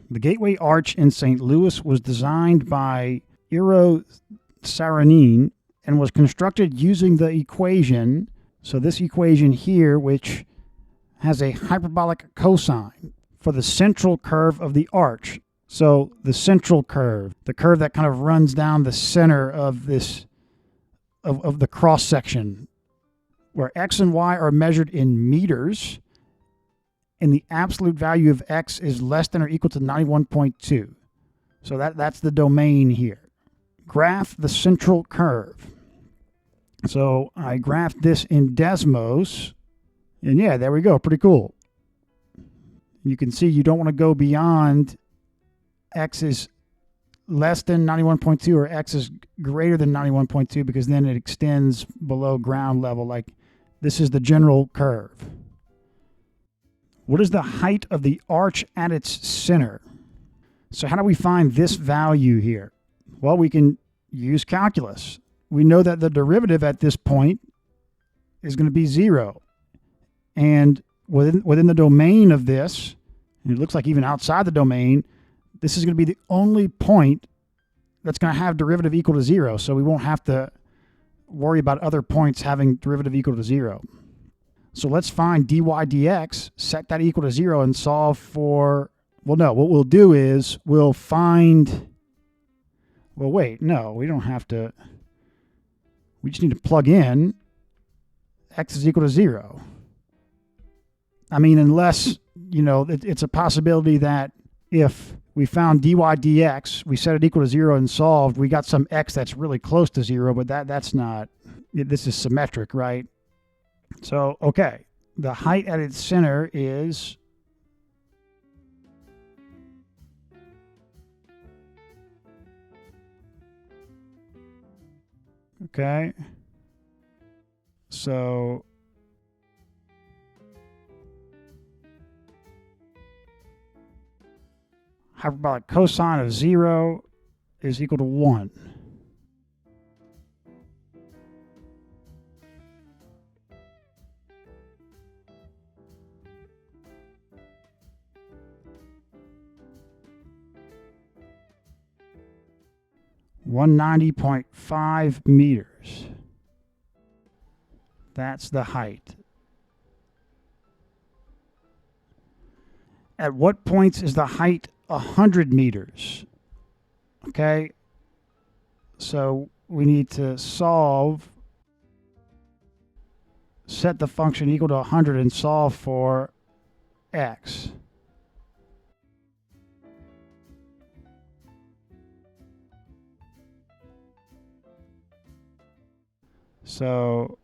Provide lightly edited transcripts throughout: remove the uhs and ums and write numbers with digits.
The Gateway Arch in St. Louis was designed by Eero Saarinen and was constructed using the equation, so this equation here, which has a hyperbolic cosine for the central curve of the arch. So the central curve, the curve that kind of runs down the center of this, of the cross section, where x and y are measured in meters, and the absolute value of x is less than or equal to 91.2. So that's the domain here. Graph the central curve. So I graphed this in Desmos, and yeah, there we go. Pretty cool. You can see you don't want to go beyond x is less than 91.2 or x is greater than 91.2, because then it extends below ground level. Like, this is the general curve. What is the height of the arch at its center? So how do we find this value here? Well, we can use calculus. We know that the derivative at this point is going to be 0. And within the domain of this, and it looks like even outside the domain, this is going to be the only point that's going to have derivative equal to 0. So we won't have to worry about other points having derivative equal to 0. So let's find dy dx, set that equal to 0, and solve for, well, no, what we'll do is we'll find, well, wait, no, we don't have to, we just need to plug in x is equal to 0. I mean, unless, you know, it's a possibility that if we found dy dx, we set it equal to 0 and solved, we got some x that's really close to 0, but that's not, this is symmetric, right? So, okay, the height at its center is okay. So hyperbolic cosine of 0 is equal to 1. $190.5 meters. That's the height. At what points is the height 100 meters? Okay, so we need to solve, set the function equal to 100 and solve for x. So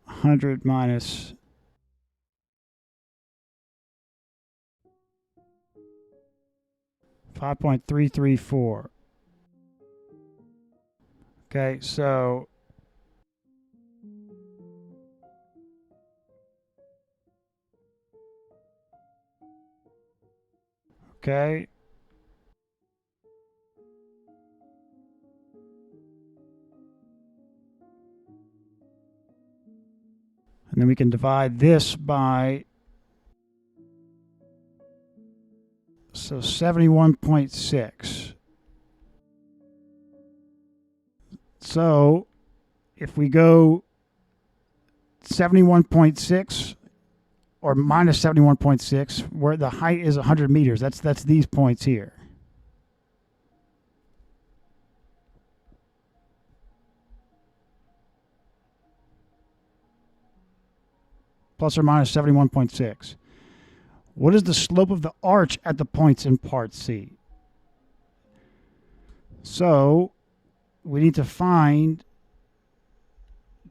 $100 minus $5.334. Okay, so okay. And then we can divide this by, so 71.6. So if we go 71.6 or minus 71.6, where the height is 100 meters, that's these points here. Plus or minus 71.6. What is the slope of the arch at the points in part C? So we need to find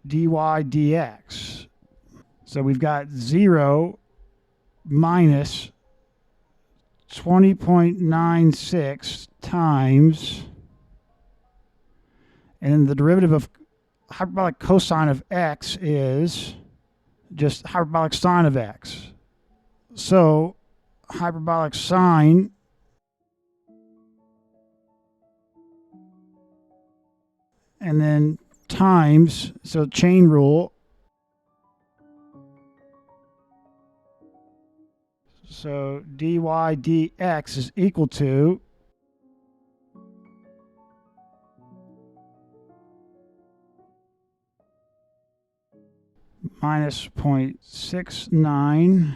dy dx. So we've got 0 minus 20.96 times, and then the derivative of hyperbolic cosine of x is just hyperbolic sine of x. So hyperbolic sine and then times, so chain rule, So dy dx is equal to minus 0.69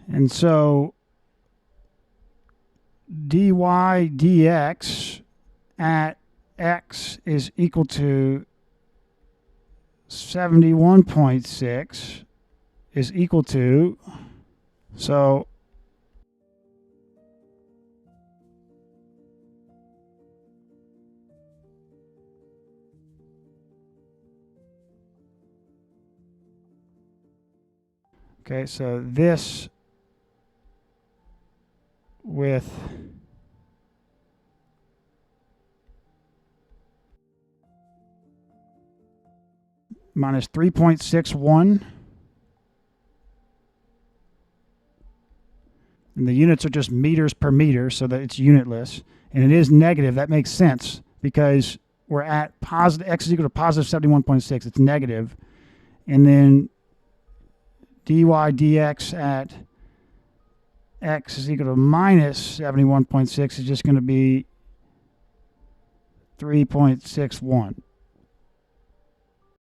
and so dy dx at x is equal to 71.6 is equal to, so okay, so this with minus 3.61, and the units are just meters per meter, so that it's unitless, and it is negative. That makes sense because we're at positive, x is equal to positive 71.6. It's negative, and then dy dx at x is equal to minus 71.6 is just going to be 3.61.